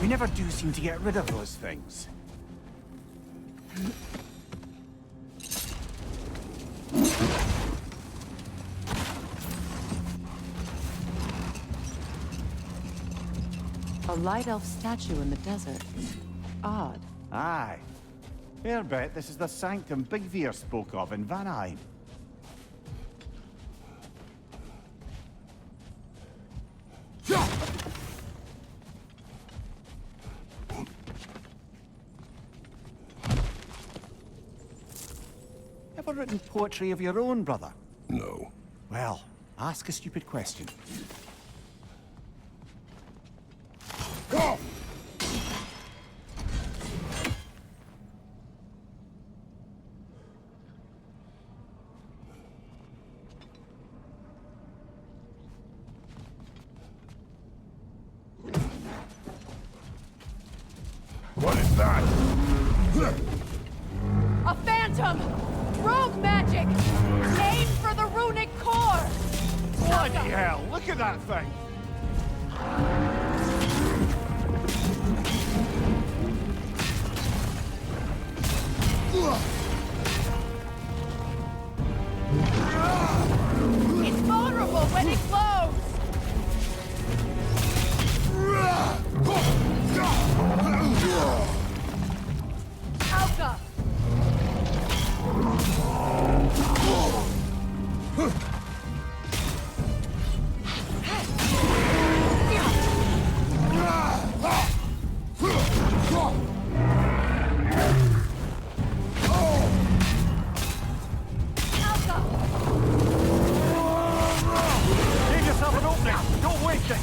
We never do seem to get rid of those things. A light elf statue in the desert. Odd. Aye. Fair bet this is the sanctum Bigveer spoke of in Vanheim. Ever written poetry of your own, brother? No. Well, ask a stupid question. Go! What is that? A phantom! Rogue magic! Aim for the runic core! Bloody hell, look at that thing! It's vulnerable when it glows! Alka! Alka! Give yourself an opening! Don't waste it!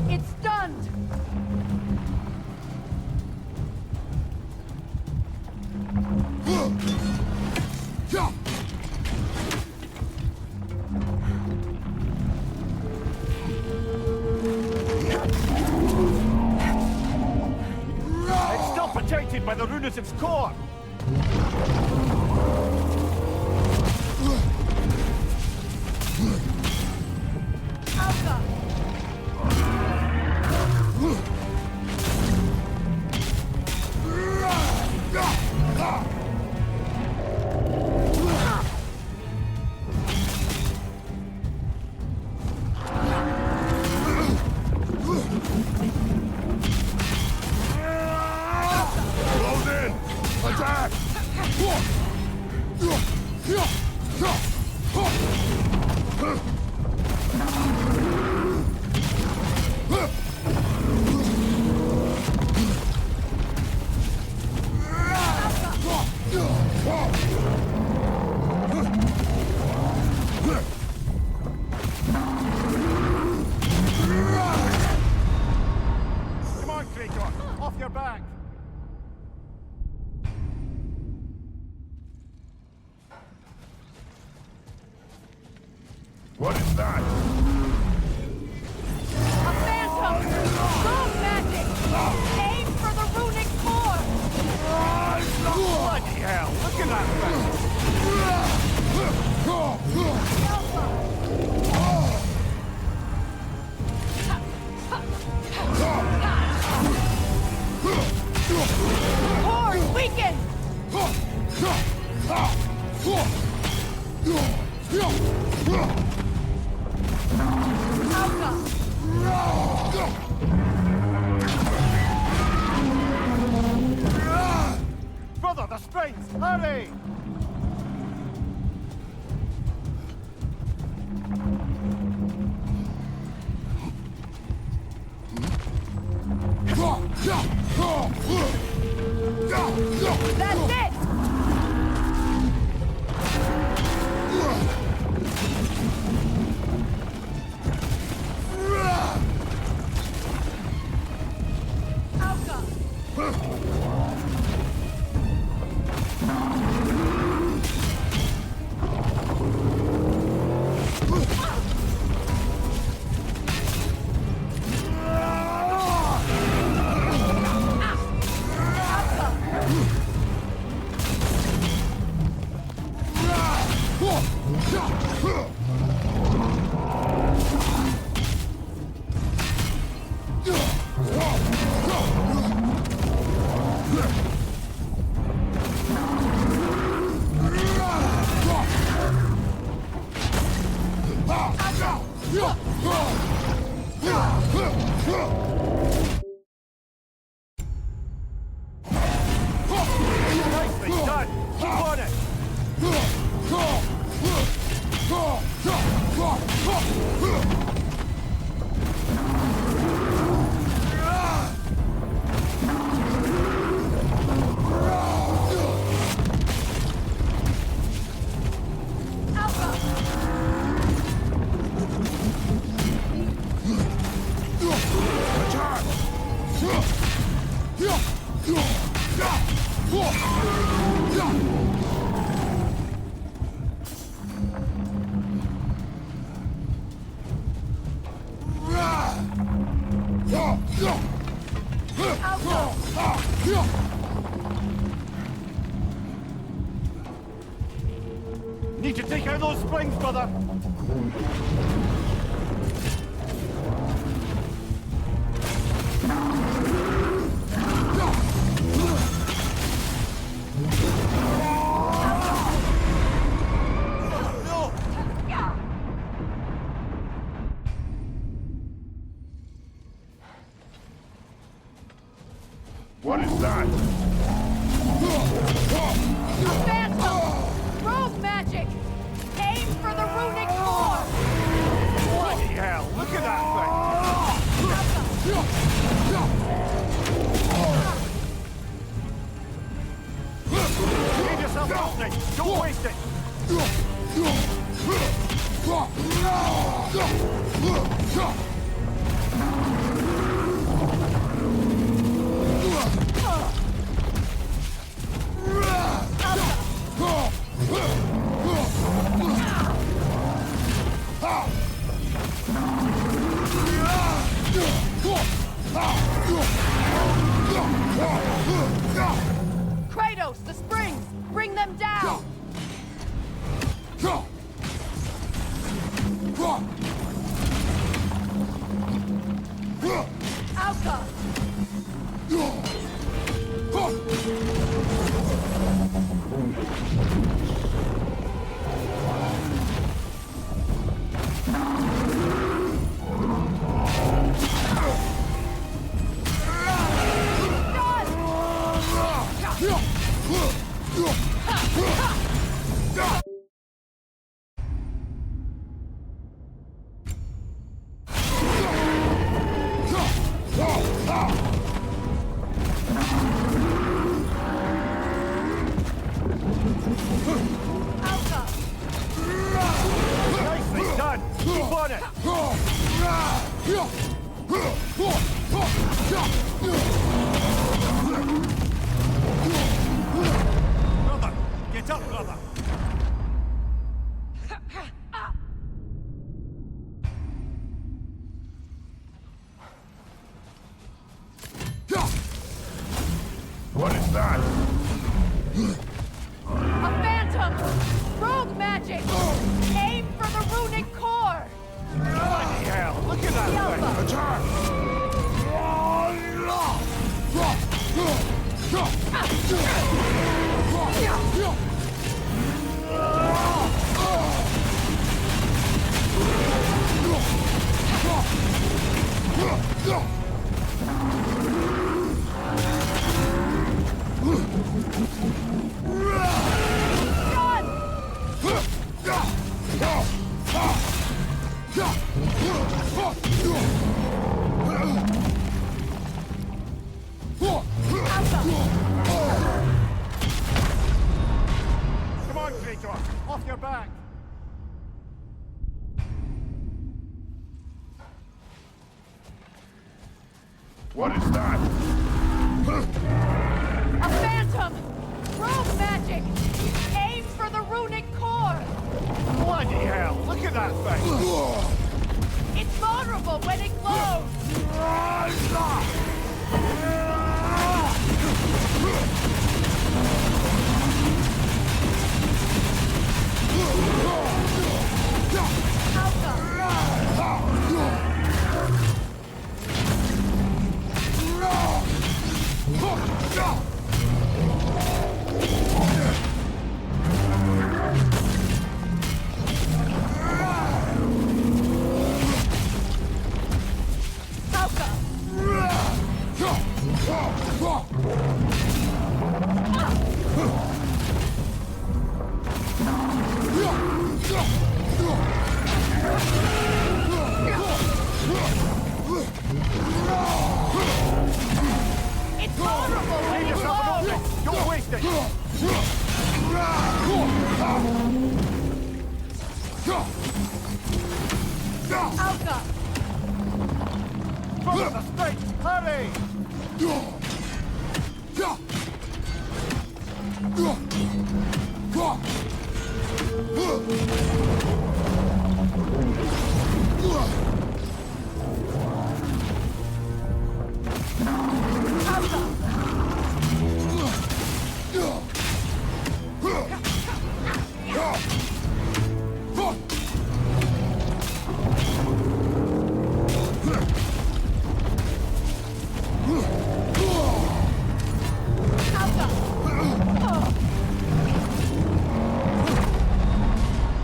It's stunned! It's still protected by the Runative's core! Alka! Close in! Attack! Come on, Krator! Off your back! What is that? A phantom! Rogue magic! Aim for the runic core! Bloody hell, look at that Core weakened! Alka! Brother, the springs! Hurry! That's it! Alka! Nicely done! Keep on it! Need to take out those springs, brother! What is that? A phantom! Rogue magic! Aim for the runic core! Bloody hell! Look at that thing! Give yourself an opening! Don't waste it! Kratos, the springs! Bring them down! Alka! Nicely done! Keep on it! Brother! Get up, brother! What is that? A phantom! Rogue magic! Aim for the runic core! Bloody hell! Look at that thing! Alpha! Attack! Come on, Kratos! Off your back! What is that? A phantom! Rogue magic! Aim for the runic core! Bloody hell! Look at that thing! It's vulnerable when it glows! Alpha! It's vulnerable when Save you yourself an blow! opening! Don't waste it! Alka! Follow the strength! Hurry!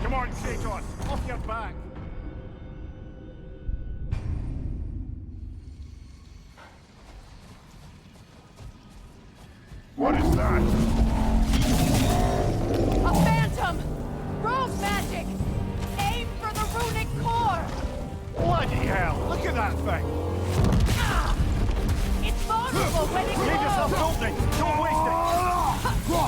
Come on, Kratos! Off your back! What is that? A phantom! Rogue magic! Aim for the runic core! Bloody hell! Look at that thing! Ah! It's vulnerable when it Save yourself an glows! opening! Don't waste it! Alka!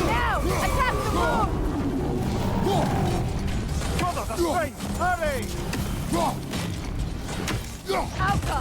Now! Attack the room! Follow the strength! Hurry! Alka! Alka!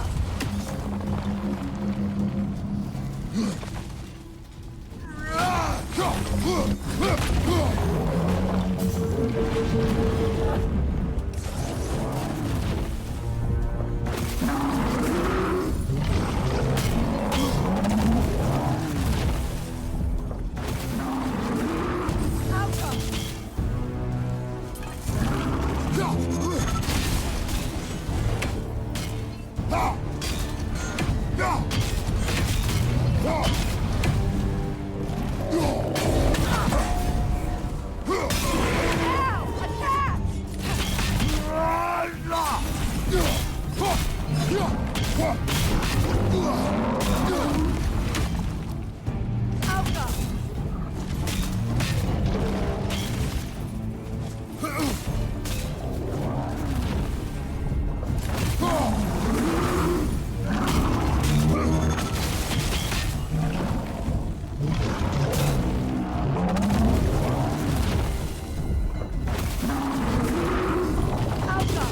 Now! Attack! Alka! Alka! Alka!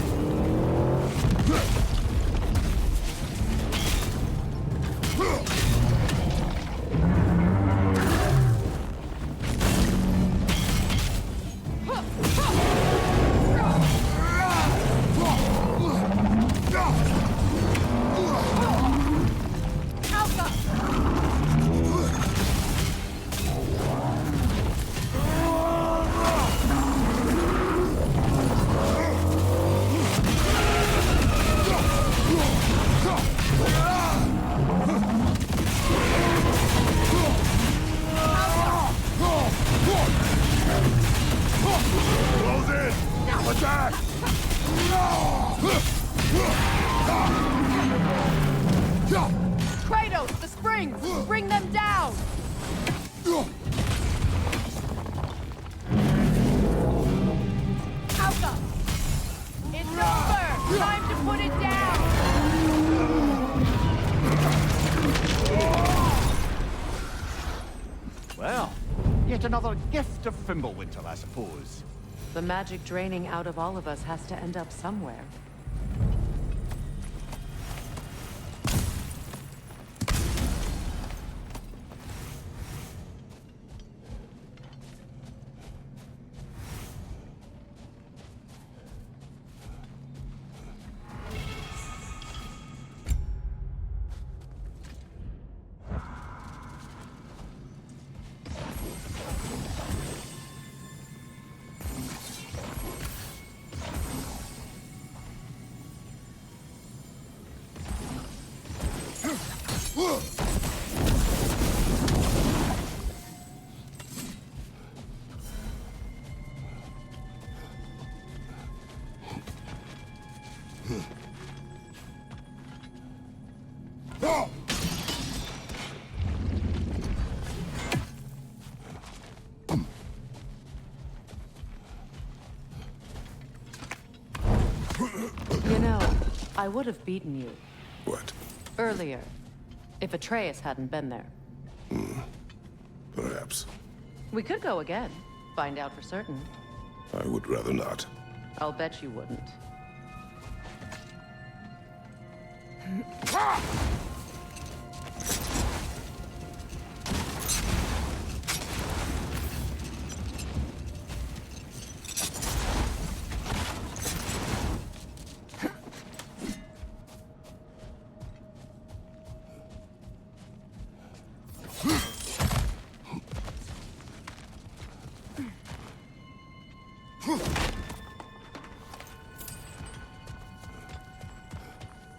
Close in! Attack! Kratos, the springs! Bring them down! Alka! It's over! Time to put it down! Well, yet another gift of Fimbulwinter, I suppose. The magic draining out of all of us has to end up somewhere. You know, I would have beaten you What? earlier if Atreus hadn't been there. Perhaps. We could go again, find out for certain. I would rather not. I'll bet you wouldn't.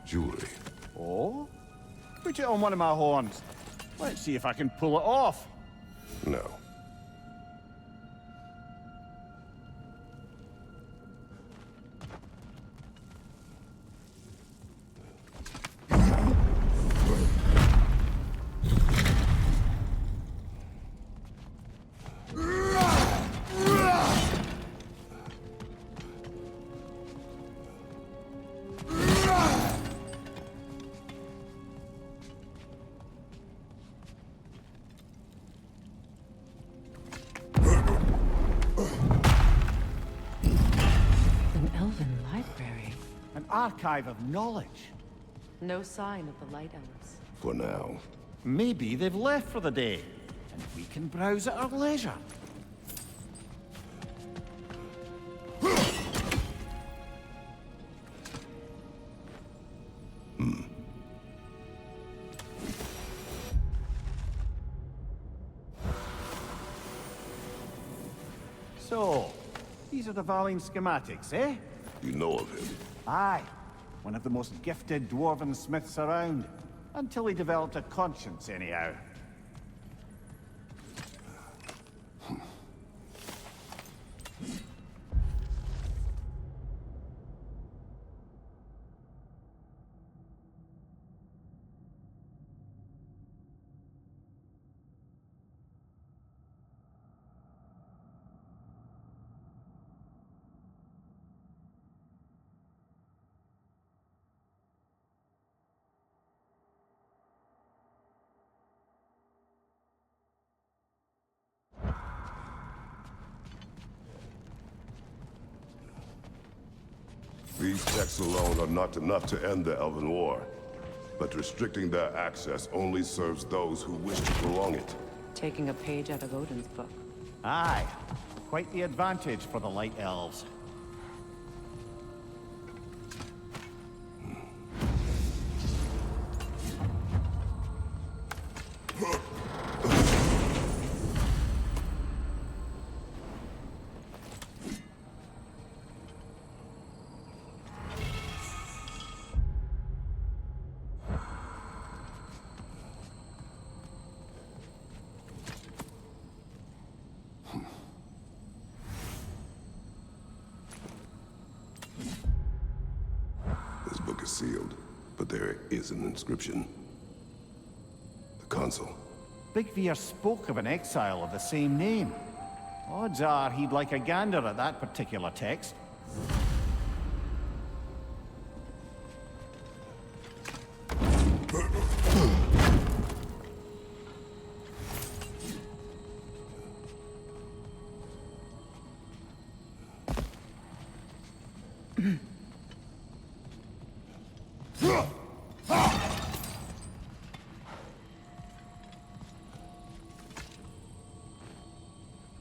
Jewelry. Oh? Put it on one of my horns. Let's see if I can pull it off. No. An elven library. An archive of knowledge. No sign of the Light Elves. For now. Maybe they've left for the day, and we can browse at our leisure. So, these are the Valine schematics, eh? You know of him. Aye. One of the most gifted dwarven smiths around. Until he developed a conscience, anyhow. These texts alone are not enough to end the Elven War. But restricting their access only serves those who wish to prolong it. Taking a page out of Odin's book. Aye. Quite the advantage for the Light Elves. This book is sealed, but there is an inscription. The console. Big Veer spoke of an exile of the same name. Odds are he'd like a gander at that particular text.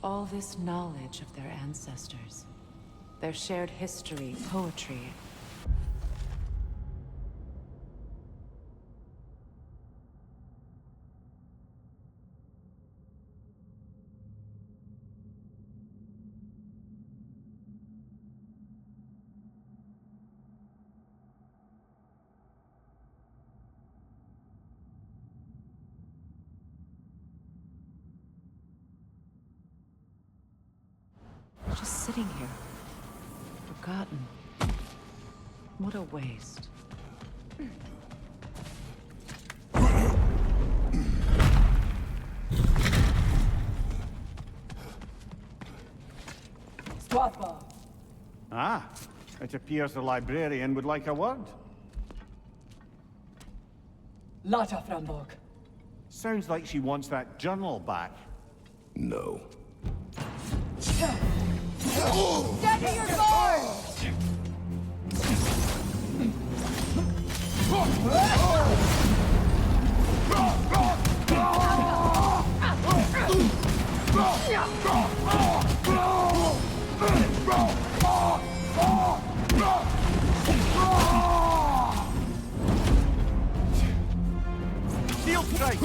All this knowledge of their ancestors. Their shared history, poetry. sitting here, forgotten. What a waste. Ah, it appears the librarian would like a word. Lata Frambog. Sounds like she wants that journal back. No. Steady your guard! Shield strike!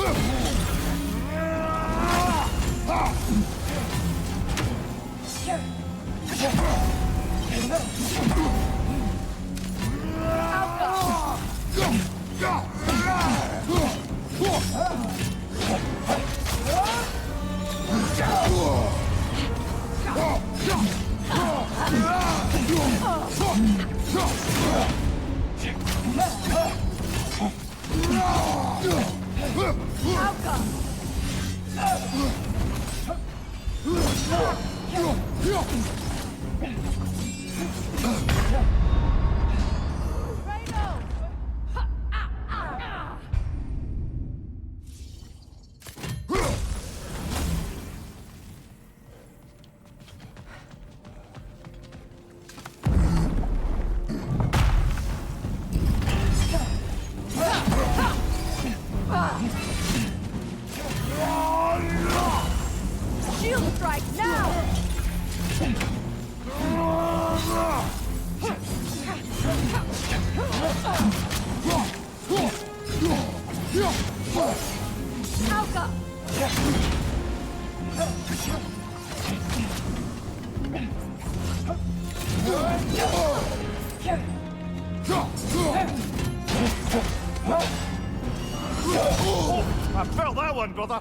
Shield strike now! Alka! I felt that one, brother.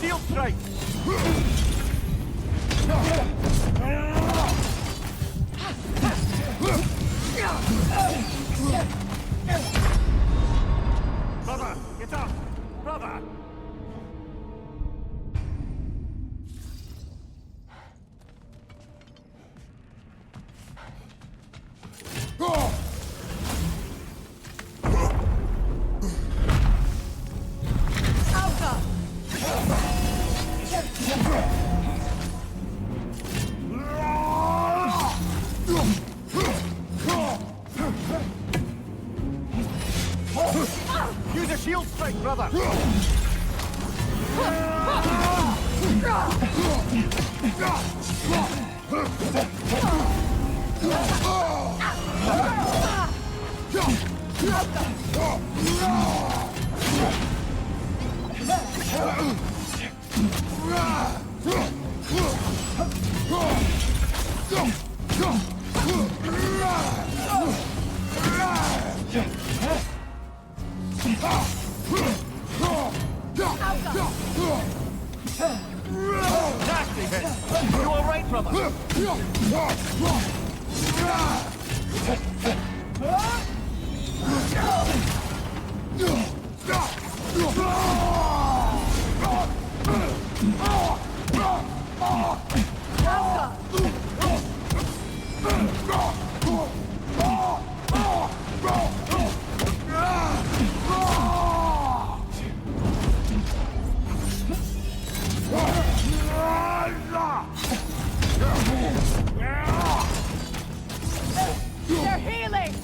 Shield strike! Brother, get up! Brother! Use a shield strike, brother! Nasty hit! You alright, brother? They're healing!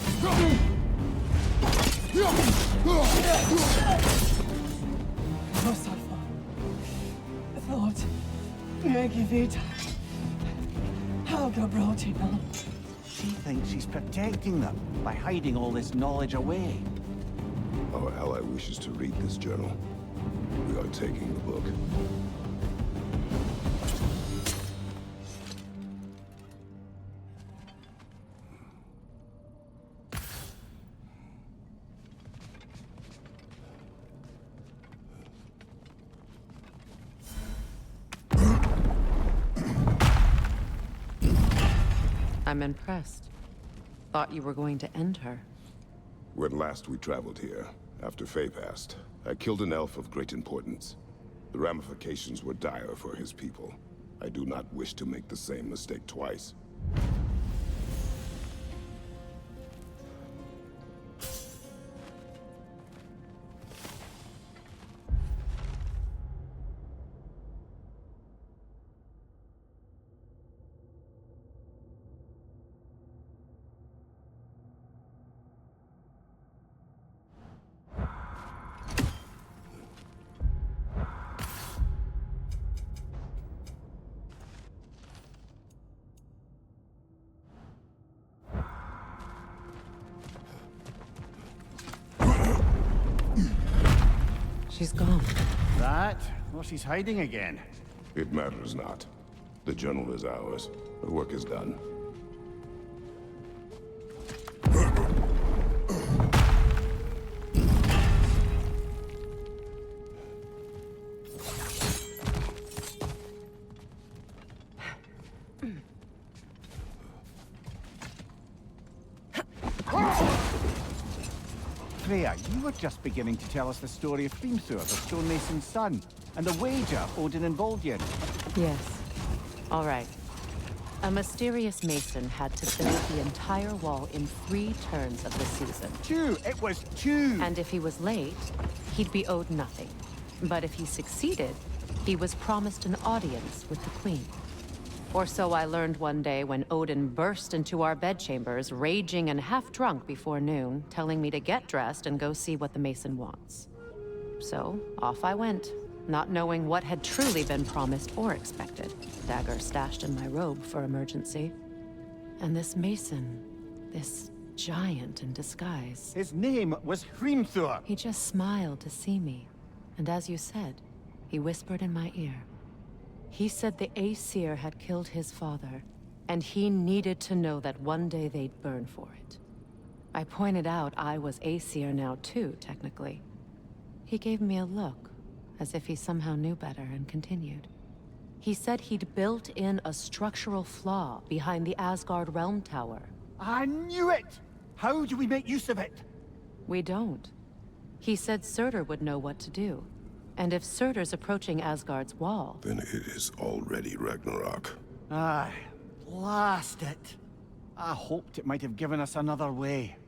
Rosalfa. Thought. Megivita. Helga Brotina. She thinks she's protecting them by hiding all this knowledge away. Our ally wishes to read this journal. We are taking the book. I'm impressed. Thought you were going to end her. When last we traveled here, after Faye passed, I killed an elf of great importance. The ramifications were dire for his people. I do not wish to make the same mistake twice. She's gone. That? Well, she's hiding again. It matters not. The journal is ours. The work is done. Freya, you were just beginning to tell us the story of Hrimthur, the stonemason's son, and the wager Odin involved you in. Yes. All right. A mysterious mason had to build the entire wall in 3 turns of the season. 2! It was 2! And if he was late, he'd be owed nothing. But if he succeeded, he was promised an audience with the queen. Or so I learned one day when Odin burst into our bedchambers, raging and half-drunk before noon, telling me to get dressed and go see what the mason wants. So, off I went, not knowing what had truly been promised or expected. Dagger stashed in my robe for emergency. And this mason, this giant in disguise, His name was Hrimthur! he just smiled to see me. And as you said, he whispered in my ear. He said the Aesir had killed his father, and he needed to know that one day they'd burn for it. I pointed out I was Aesir now too, technically. He gave me a look, as if he somehow knew better, and continued. He said he'd built in a structural flaw behind the Asgard Realm Tower. I knew it! How do we make use of it? We don't. He said Surtur would know what to do. And if Surtur's approaching Asgard's wall... Then it is already Ragnarok. Aye, blast it. I hoped it might have given us another way.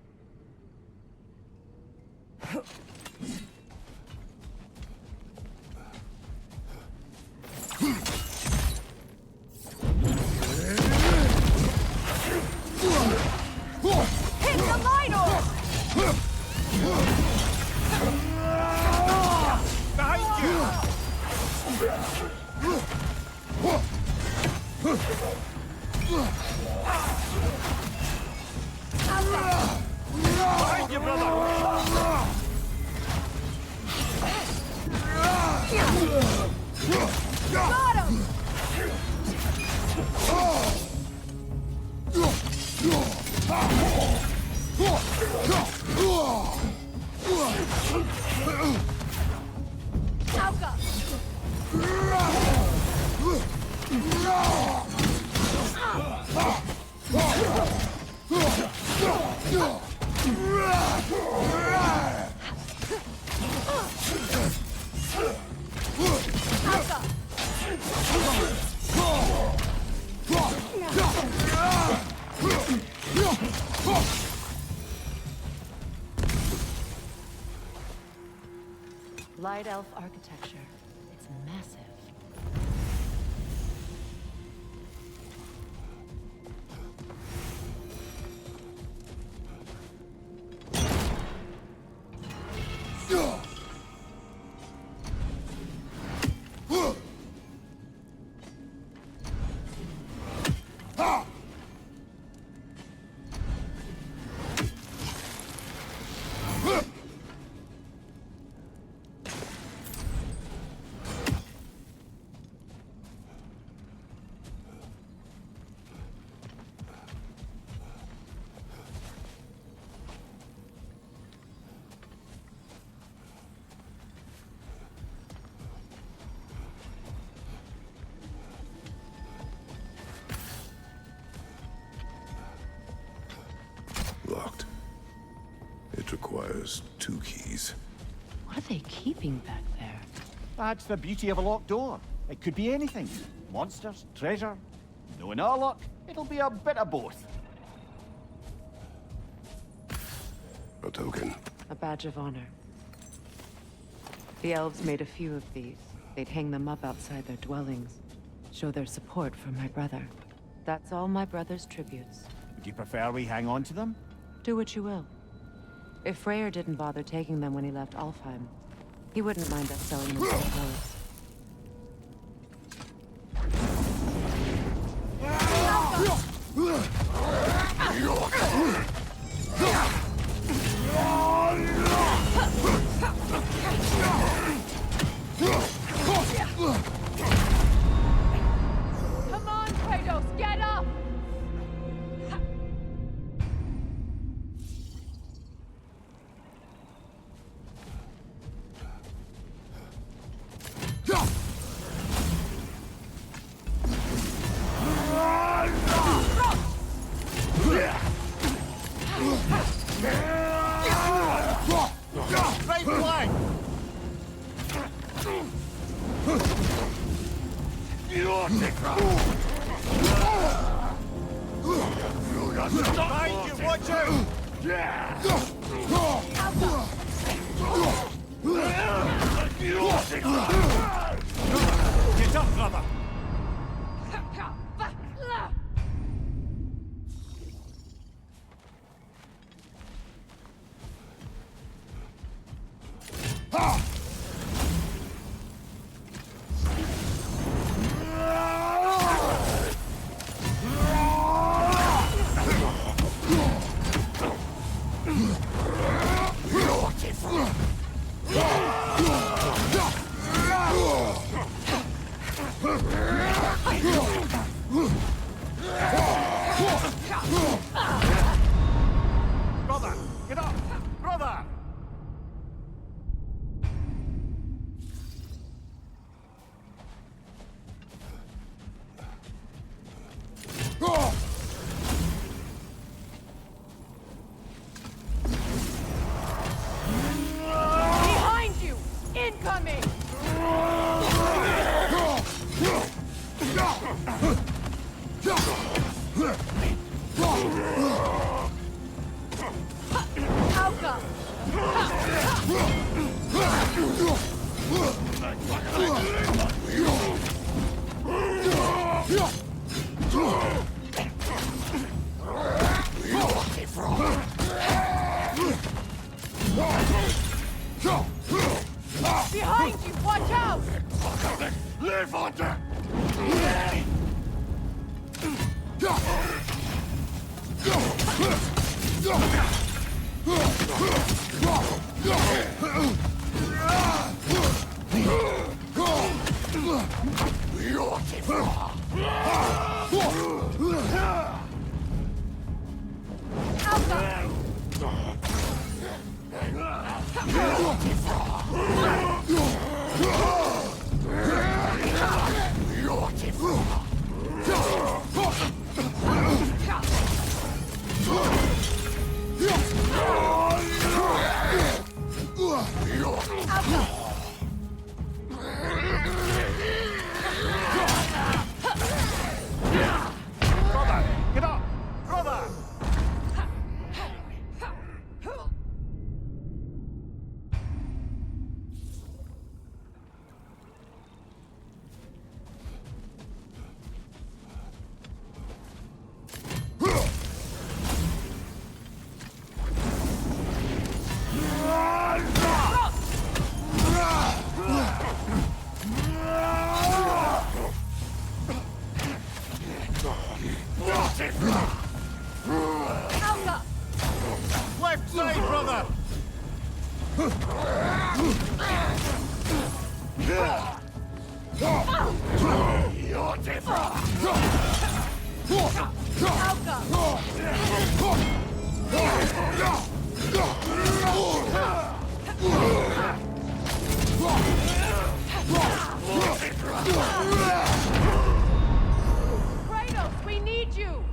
Hit the light orb! Behind you! Behind you, brother! Got him! Alka! Wide elf architecture. It's massive. Locked. It requires 2 keys. What are they keeping back there? That's the beauty of a locked door. It could be anything. Monsters, treasure. Knowing our luck, it'll be a bit of both. A token. A badge of honor. The elves made a few of these. They'd hang them up outside their dwellings. Show their support for my brother. That's all my brother's tributes. Would you prefer we hang on to them? Do what you will. If Freyr didn't bother taking them when he left Alfheim, he wouldn't mind us selling them for clothes. Come on, Kratos, get up! Right flank! Behind you, watch out! Get up, brother! Brother, get up! Brother! Behind you! Incoming! Alka! Behind you! Watch out! Live under! Alka! Left side, brother! Alka! Kratos, we need you!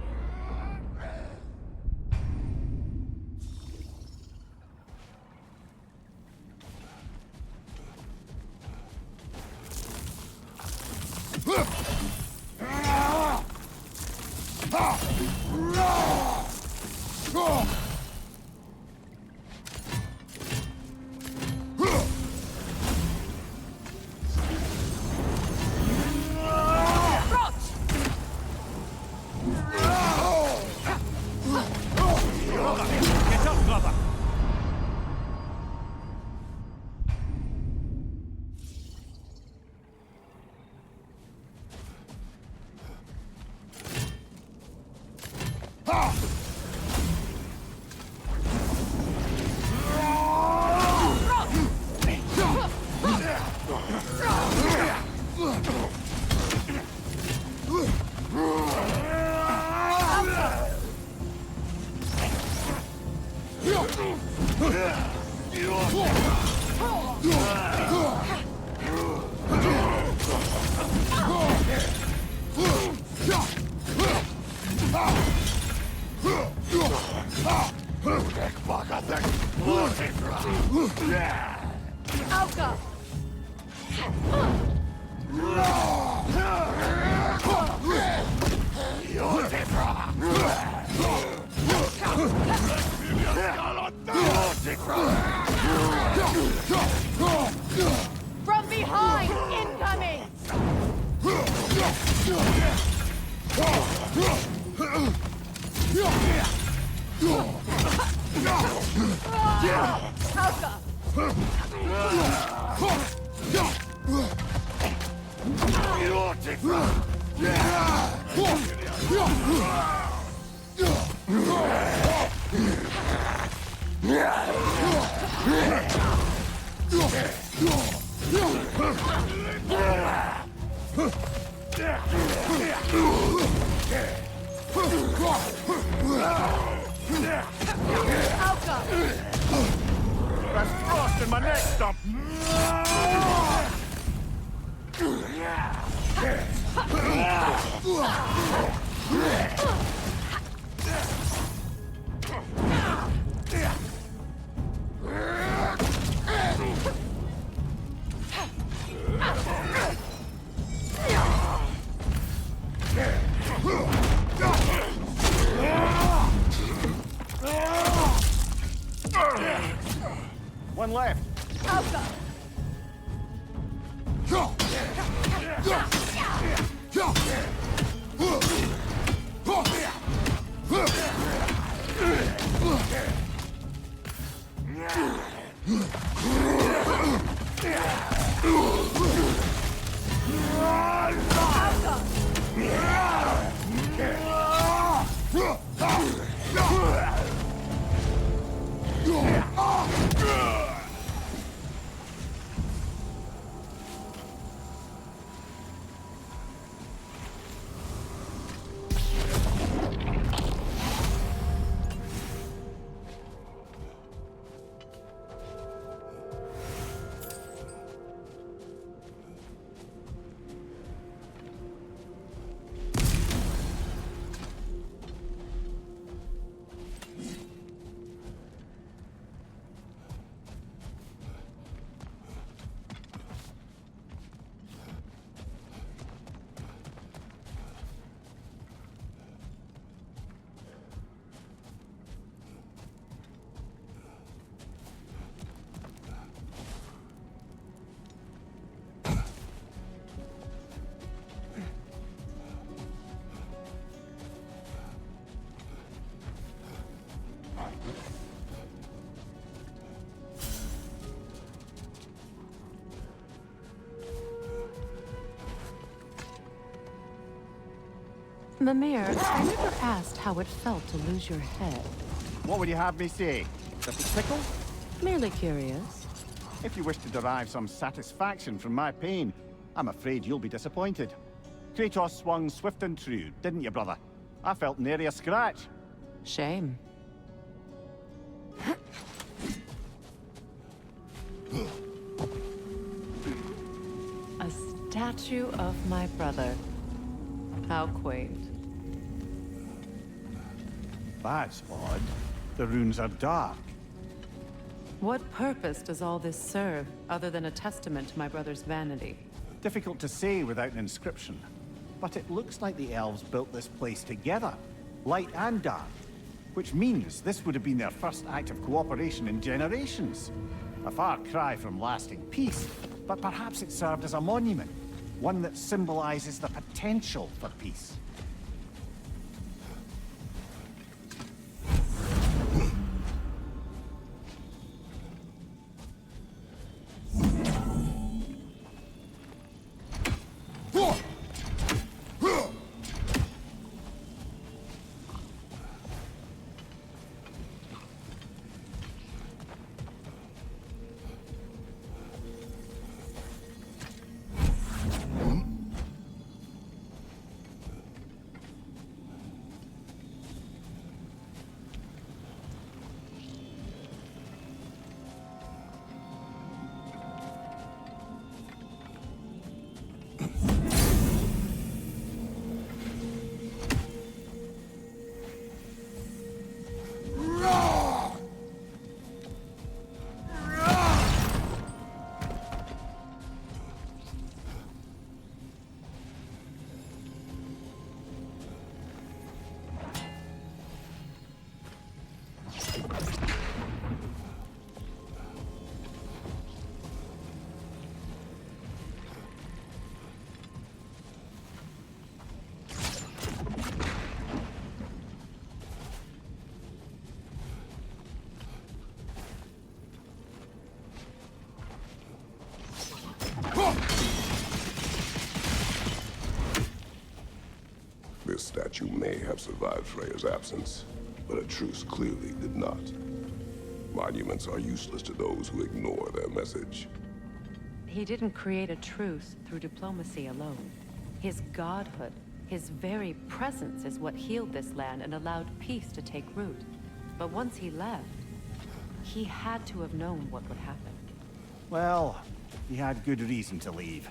Get up, brother! Alka! From behind! Incoming! Alka! Alka! There's frost in my neck stump! One left. Alka! Mimir, I never asked how it felt to lose your head. What would you have me say? Does it tickle? Merely curious. If you wish to derive some satisfaction from my pain, I'm afraid you'll be disappointed. Kratos swung swift and true, didn't you, brother? I felt nary a scratch. Shame. A statue of my brother. How quaint. That's odd. The runes are dark. What purpose does all this serve, other than a testament to my brother's vanity? Difficult to say without an inscription. But it looks like the elves built this place together, light and dark. Which means this would have been their first act of cooperation in generations. A far cry from lasting peace, but perhaps it served as a monument. One that symbolizes the potential for peace. This statue may have survived Freya's absence, but a truce clearly did not. Monuments are useless to those who ignore their message. He didn't create a truce through diplomacy alone. His godhood, his very presence is what healed this land and allowed peace to take root. But once he left, he had to have known what would happen. Well, he had good reason to leave.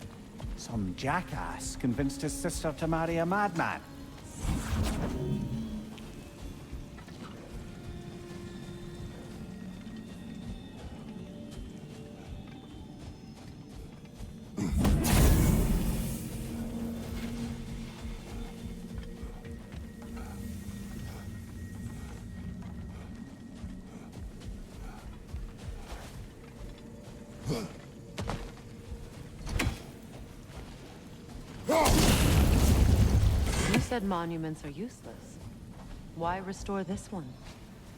Some jackass convinced his sister to marry a madman. You said monuments are useless. Why restore this one?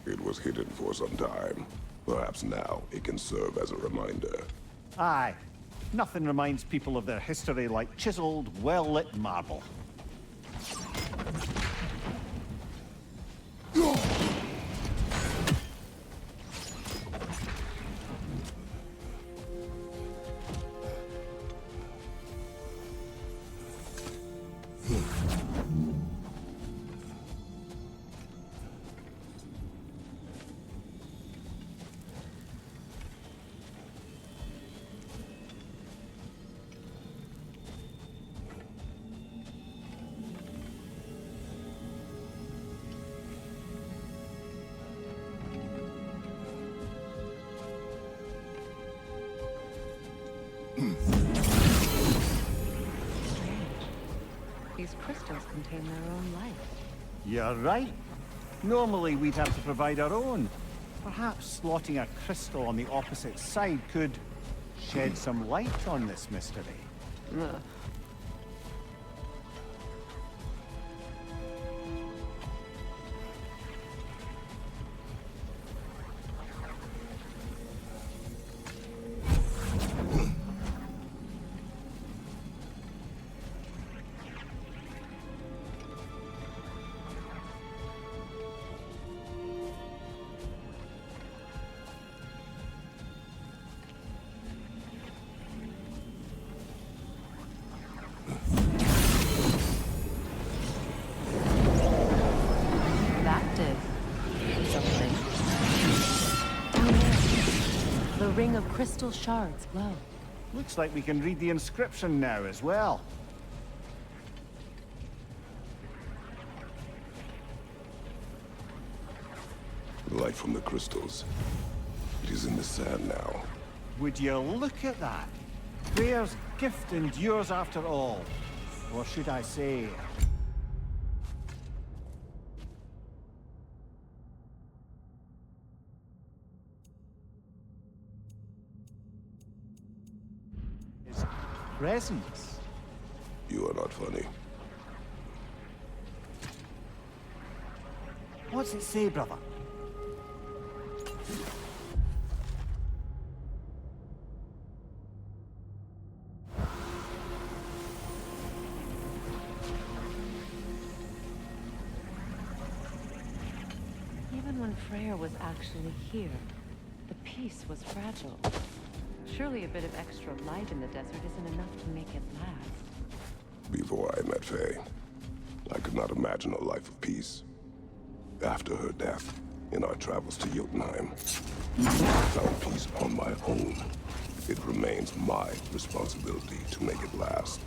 It was hidden for some time. Perhaps now it can serve as a reminder. Aye. Nothing reminds people of their history like chiseled, well-lit marble. These crystals contain their own life. You're right. Normally we'd have to provide our own. Perhaps slotting a crystal on the opposite side could shed some light on this mystery. Ugh. ring of crystal shards glow. Looks like we can read the inscription now as well. The light from the crystals. It is in the sand now. Would you look at that? Freyr's gift endures after all. Or should I say... his presence. You are not funny. What's it say, brother? Even when Freyr was actually here, the peace was fragile. Surely a bit of extra light in the desert isn't enough to make it last. Before I met Faye, I could not imagine a life of peace. After her death, in our travels to Jotunheim, I found peace on my own. It remains my responsibility to make it last.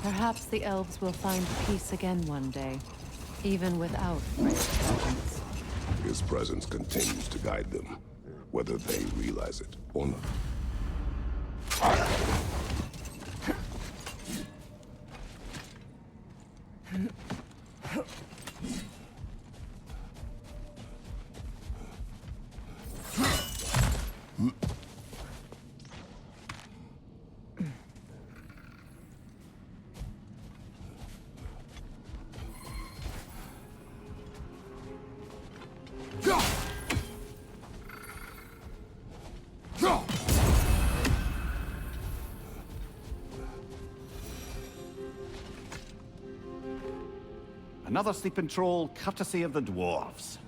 Perhaps the elves will find peace again one day, even without Freyr's presence. His presence continues to guide them, whether they realize it or not. Another sleeping troll, courtesy of the dwarves.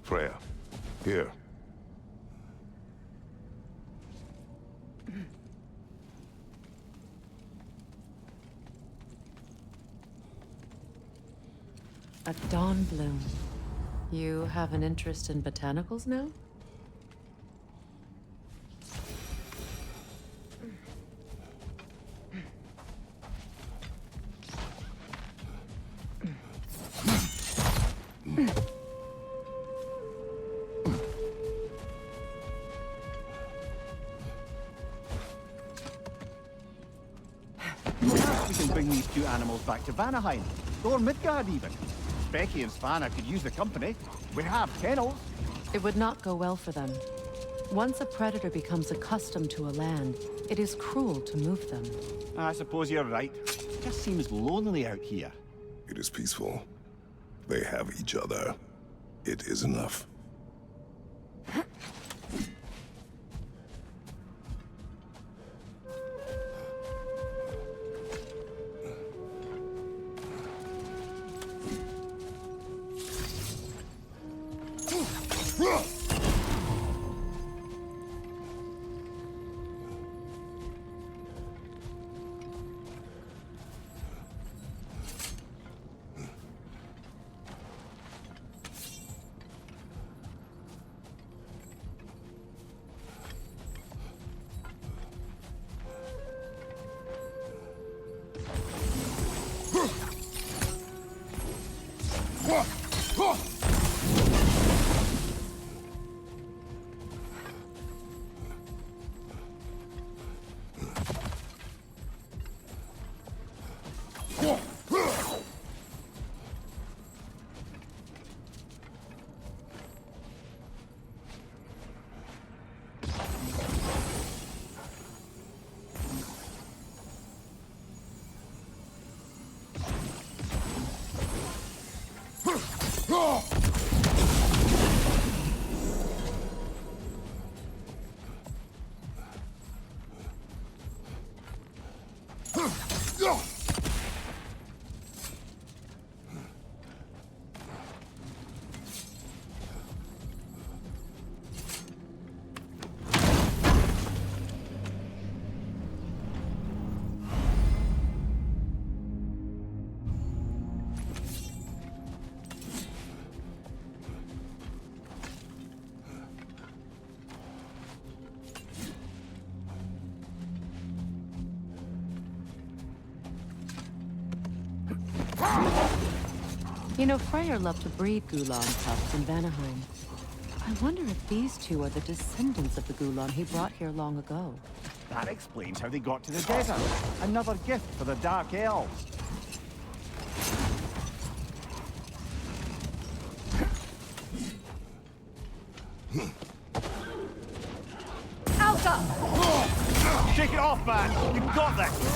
Freya, here. A dawn bloom. You have an interest in botanicals now? Perhaps we can bring these two animals back to Vanaheim, or Midgard even. Becky and Svanna could use the company. We have kennels. It would not go well for them. Once a predator becomes accustomed to a land, it is cruel to move them. I suppose you're right. It just seems lonely out here. It is peaceful. They have each other. It is enough. You know, Freyr loved to breed Gulan pups in Vanaheim. I wonder if these two are the descendants of the Gulan he brought here long ago. That explains how they got to the desert. Another gift for the Dark Elves. Alka! Shake it off, man! You've got this!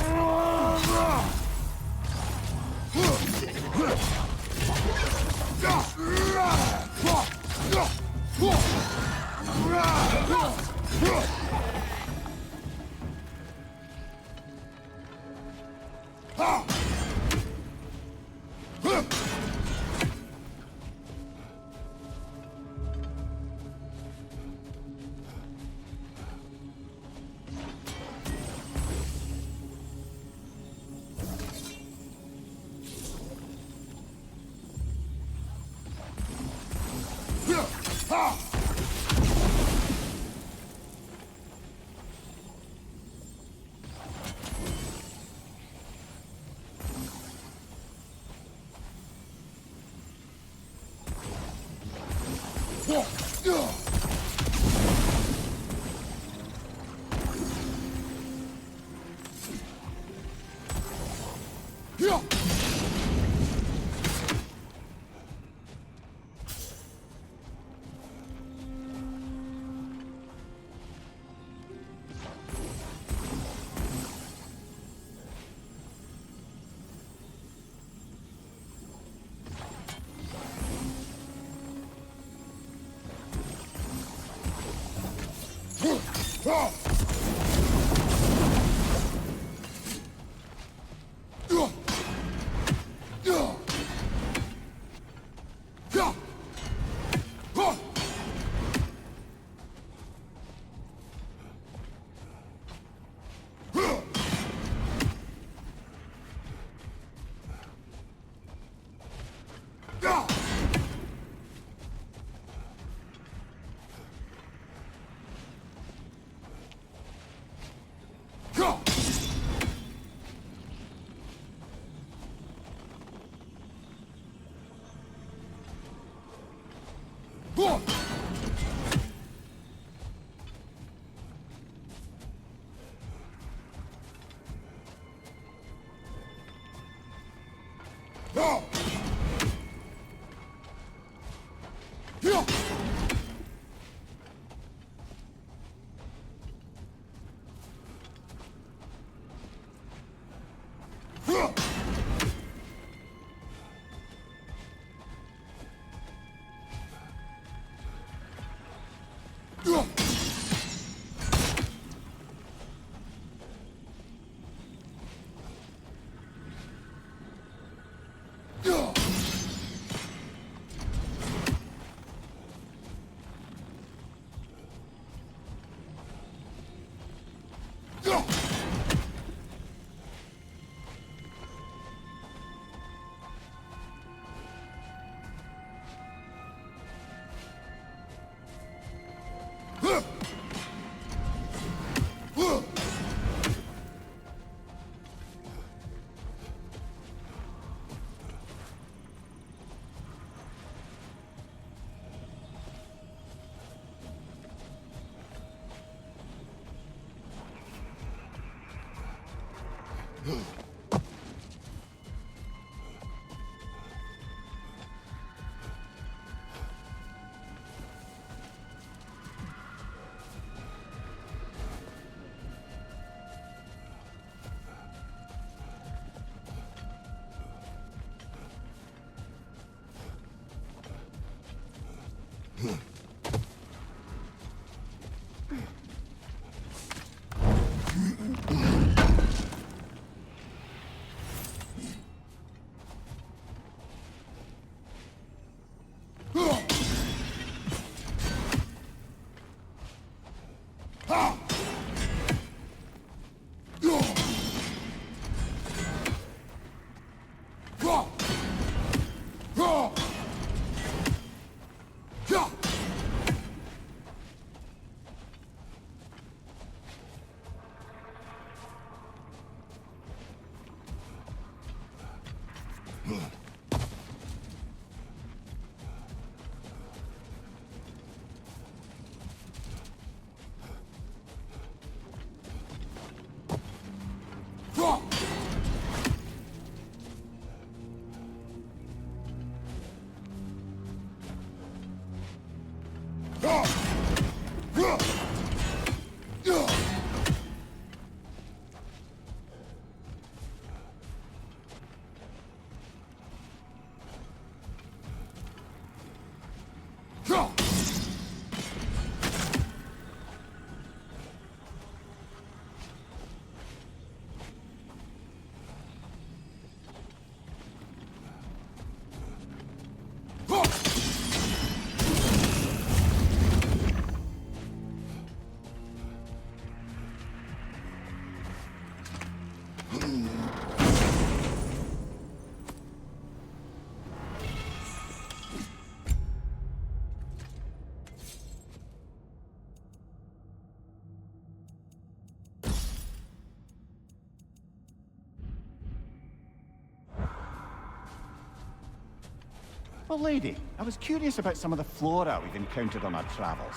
Well, lady, I was curious about some of the flora we've encountered on our travels.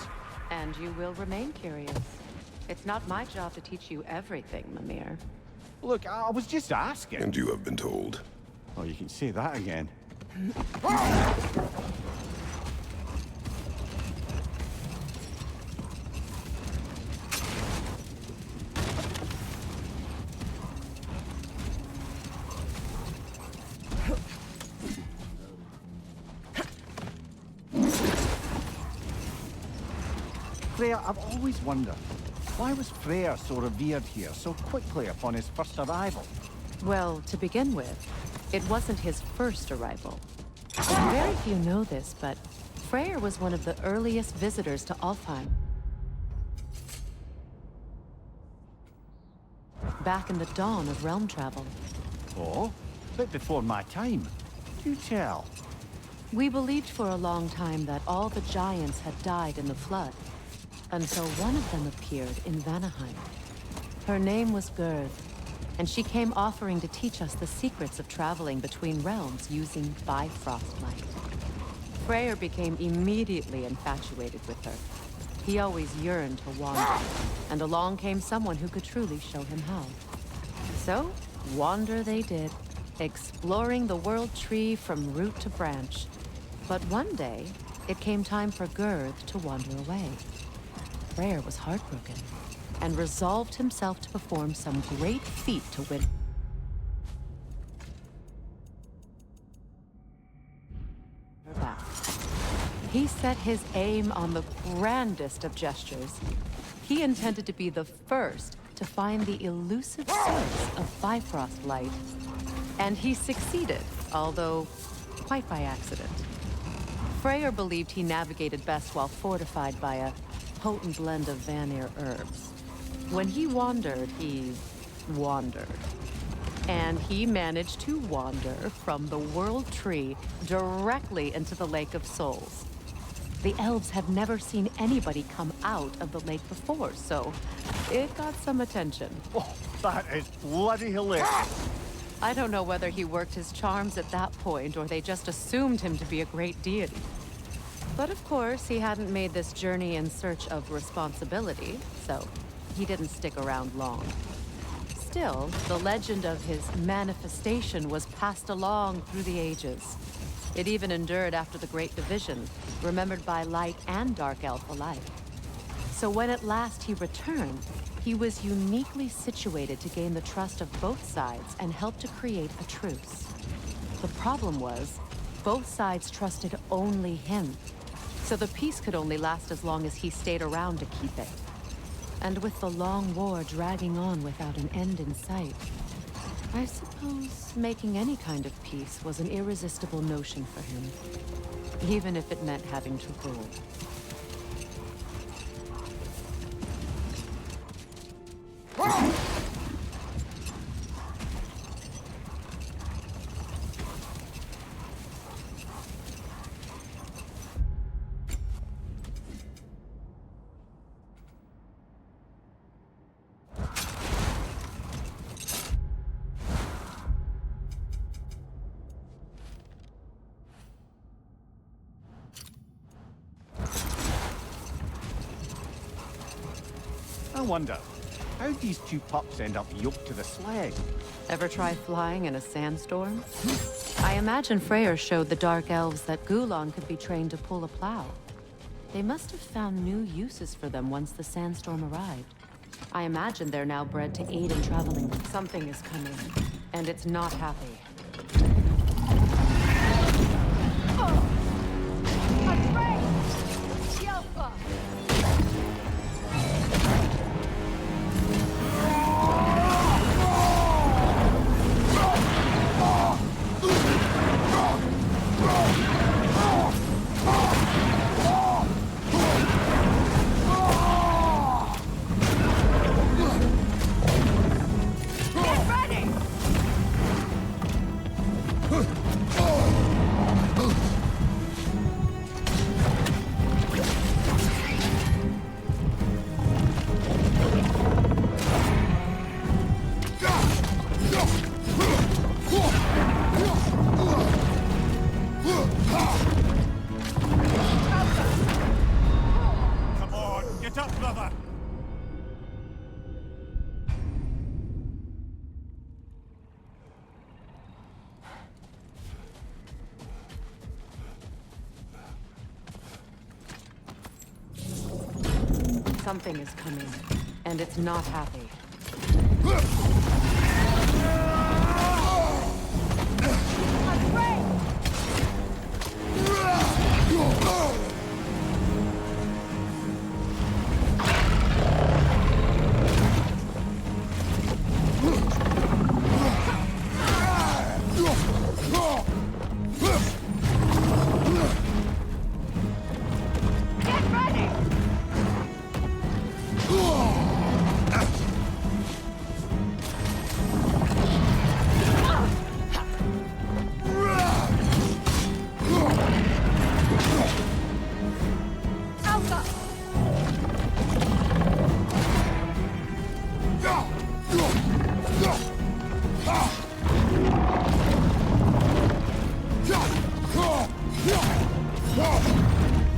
And you will remain curious. It's not my job to teach you everything, Mimir. Look, I was just asking. And you have been told. Oh, you can say that again. Freya, I've always wondered, why was Freyr so revered here so quickly upon his first arrival? Well, to begin with, it wasn't his first arrival. Very few know this, but Freyr was one of the earliest visitors to Alfheim. Back in the dawn of realm travel. Oh, but before my time. Do tell. We believed for a long time that all the giants had died in the flood, until one of them appeared in Vanaheim. Her name was Gerd, and she came offering to teach us the secrets of traveling between realms using Bifrost light. Freyr became immediately infatuated with her. He always yearned to wander, and along came someone who could truly show him how. So, wander they did, exploring the world tree from root to branch. But one day, it came time for Gerd to wander away. Freyr was heartbroken, and resolved himself to perform some great feat to win her back. He set his aim on the grandest of gestures. He intended to be the first to find the elusive source of Bifrost light. And he succeeded, although quite by accident. Freyr believed he navigated best while fortified by a potent blend of Vanir herbs. When he wandered, he wandered. And he managed to wander from the World Tree directly into the Lake of Souls. The elves had never seen anybody come out of the lake before, so it got some attention. Oh, that is bloody hilarious. I don't know whether he worked his charms at that point or they just assumed him to be a great deity. But of course, he hadn't made this journey in search of responsibility, so he didn't stick around long. Still, the legend of his manifestation was passed along through the ages. It even endured after the Great Division, remembered by Light and Dark Elf alike. So when at last he returned, he was uniquely situated to gain the trust of both sides and help to create a truce. The problem was, both sides trusted only him. So the peace could only last as long as he stayed around to keep it. And with the long war dragging on without an end in sight, I suppose making any kind of peace was an irresistible notion for him, even if it meant having to rule. I wonder, how'd these two pups end up yoked to the sled? Ever try flying in a sandstorm? I imagine Freyr showed the Dark Elves that Gulon could be trained to pull a plow. They must have found new uses for them once the sandstorm arrived. I imagine they're now bred to aid in traveling. Something is coming, and it's not happy. Something is coming, and it's not happy.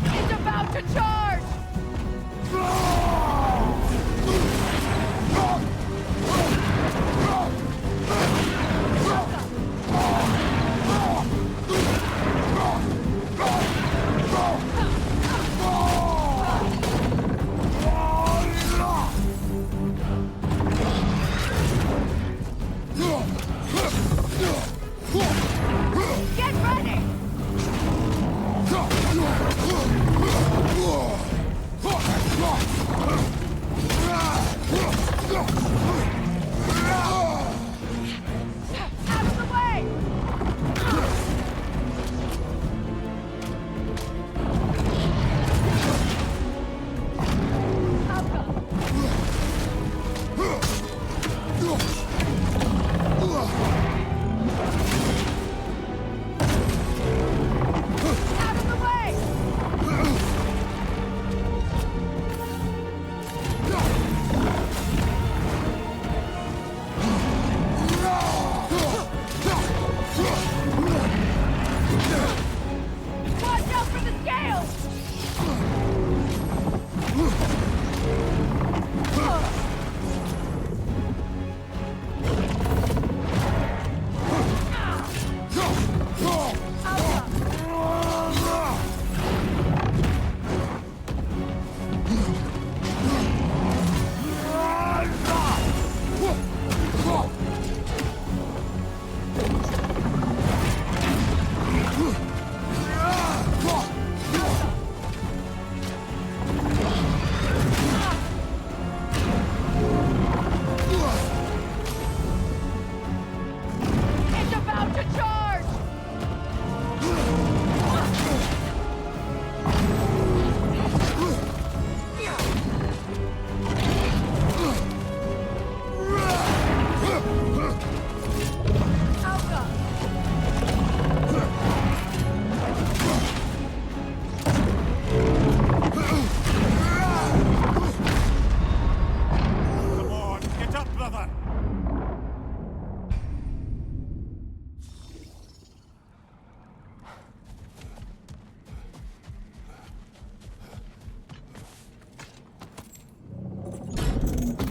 It's about to charge! Get ready! Out of the way! Out of the way! Watch out for the scales!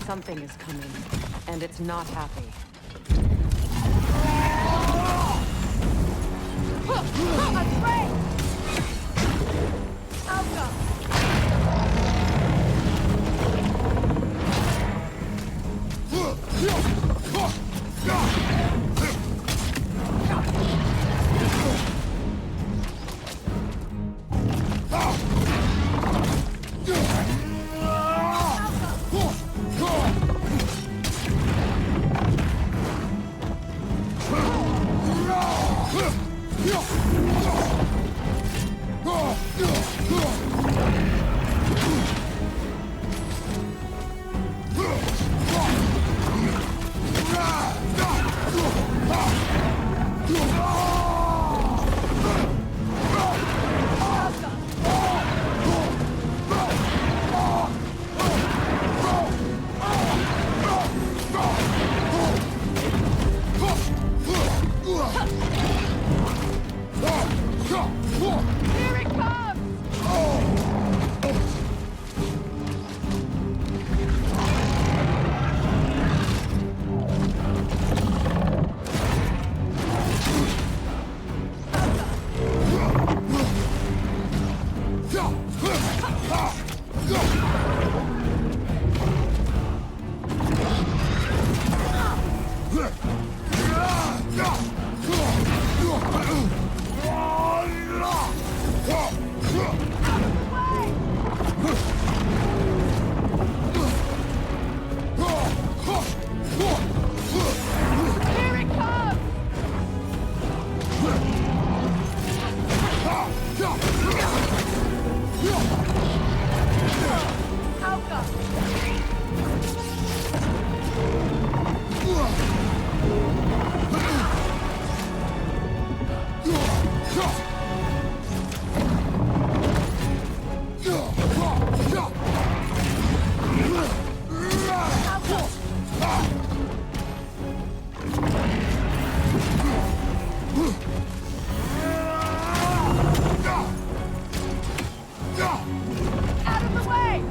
Something is coming, and it's not happy. Afraid! Alka! Here it comes! Here it comes! Alka! Out of the way!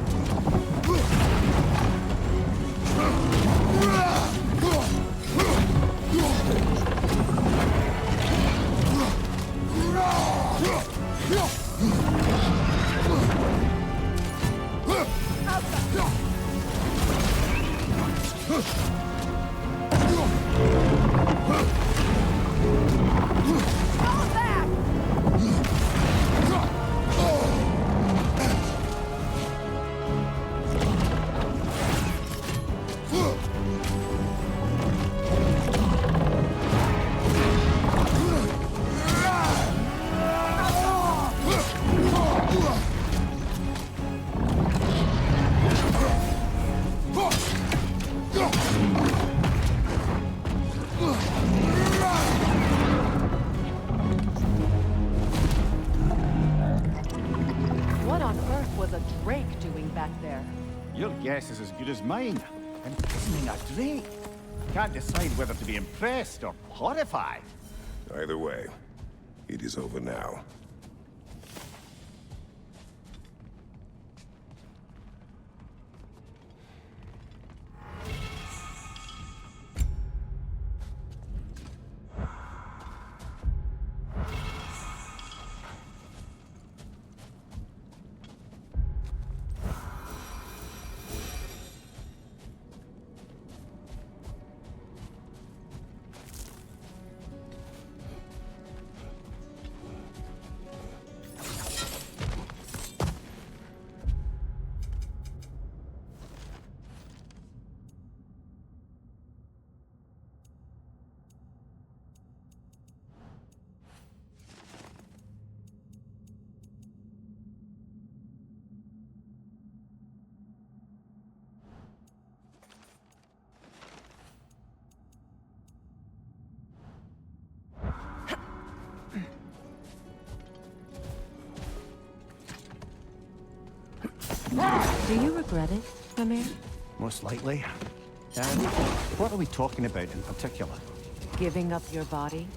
Fall back! What on earth was a drake doing back there? Your guess is as good as mine. Imprisoning a drake. Can't decide whether to be impressed or horrified. Either way, it is over now. Do you regret it, Amir? Most likely. And what are we talking about in particular? Giving up your body?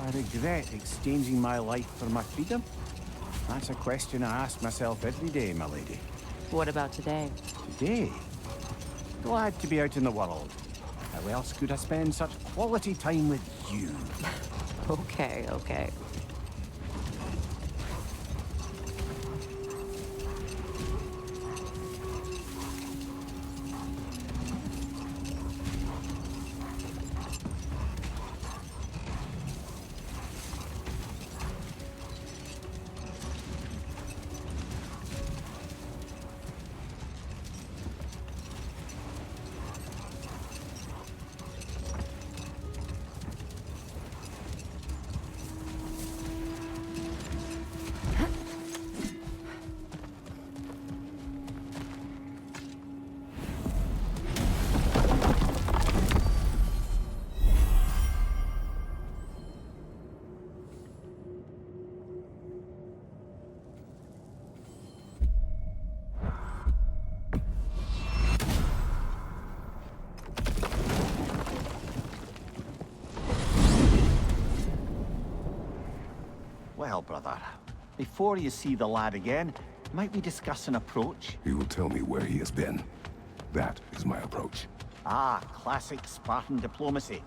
I regret exchanging my life for my freedom? That's a question I ask myself every day, my lady. What about today? Today? Glad to be out in the world. How else could I spend such quality time with you? Okay, okay. Well, brother, before you see the lad again, might we discuss an approach? He will tell me where he has been. That is my approach. Ah, classic Spartan diplomacy.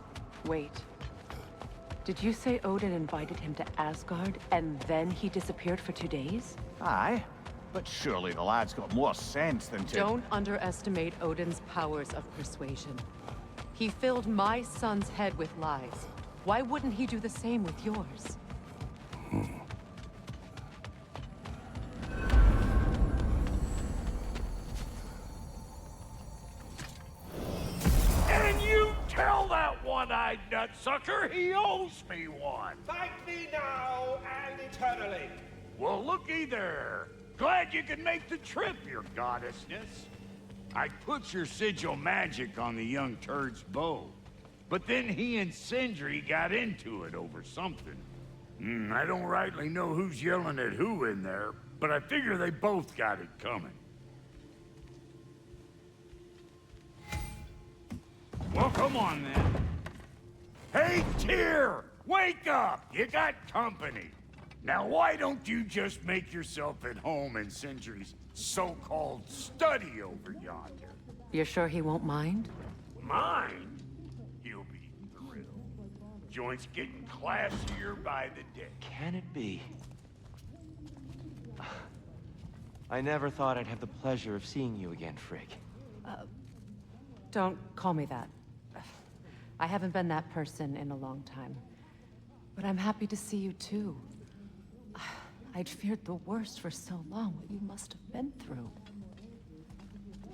Wait. Did you say Odin invited him to Asgard, and then he disappeared for 2 days? Aye, but surely the lad's got more sense than to... Don't underestimate Odin's powers of persuasion. He filled my son's head with lies. Why wouldn't he do the same with yours? And you tell that one-eyed nutsucker he owes me one. Thank thee now and eternally. Well, looky there. Glad you can make the trip, your goddessness. I put your sigil magic on the young turd's bow, but then he and Sindri got into it over something. I don't rightly know who's yelling at who in there, but I figure they both got it coming. Well, come on then. Hey, Tyr! Wake up! You got company. Now, why don't you just make yourself at home in Sindri's so-called study over yonder? You're sure he won't mind? Mine? He'll be thrilled. Joint's getting classier by the day. Can it be? I never thought I'd have the pleasure of seeing you again, Frigg. Don't call me that. I haven't been that person in a long time. But I'm happy to see you too. I'd feared the worst for so long, what you must have been through.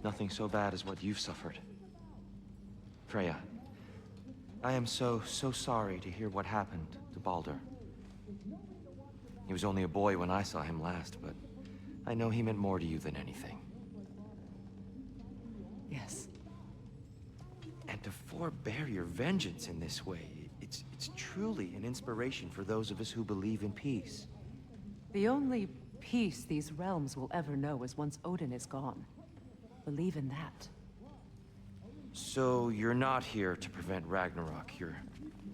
Nothing so bad as what you've suffered. Freya, I am so sorry to hear what happened to Baldur. He was only a boy when I saw him last, but I know he meant more to you than anything. Yes. And to forbear your vengeance in this way, it's truly an inspiration for those of us who believe in peace. The only peace these realms will ever know is once Odin is gone. Believe in that. So you're not here to prevent Ragnarok, you're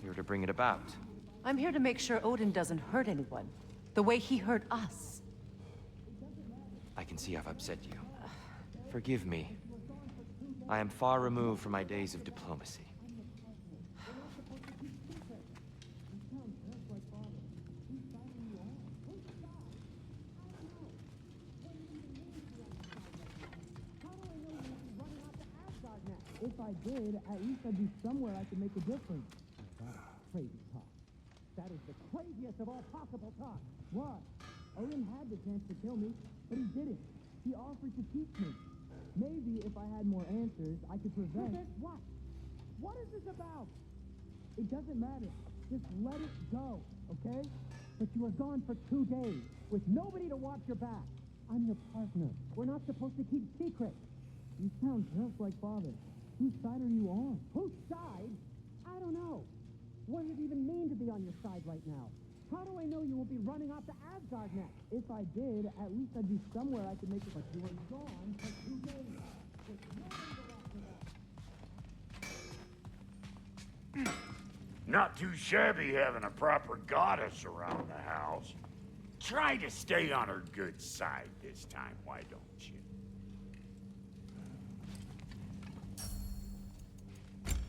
here to bring it about. I'm here to make sure Odin doesn't hurt anyone, the way he hurt us. I can see I've upset you. Forgive me. I am far removed from my days of diplomacy. If I did, at least I'd be somewhere I could make a difference. Crazy talk. That is the craziest of all possible talk. What? Odin had the chance to kill me, but he didn't. He offered to teach me. Maybe if I had more answers, I could prevent... What? What is this about? It doesn't matter. Just let it go, okay? But you were gone for 2 days, with nobody to watch your back. I'm your partner. We're not supposed to keep secrets. You sound just like Father. Whose side are you on? Whose side? I don't know. What does it even mean to be on your side right now? How do I know you won't be running off to Asgard next? If I did, at least I'd be somewhere I could make it. But you were gone for 2 days. With nobody to watch your back. Not too shabby having a proper goddess around the house. Try to stay on her good side this time, why don't you?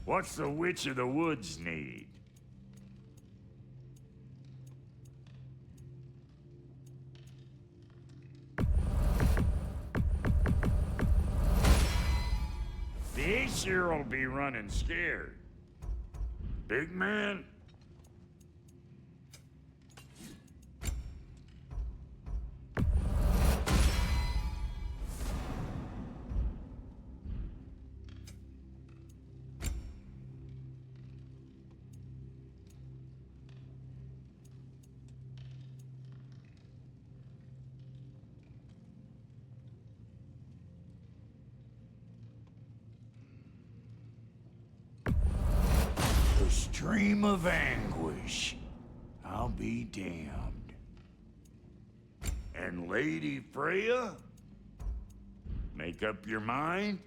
What's the Witch of the Woods need? The Aesir'll be running scared. Big man? The stream of anguish. I'll be damned. And Lady Freya? Make up your mind?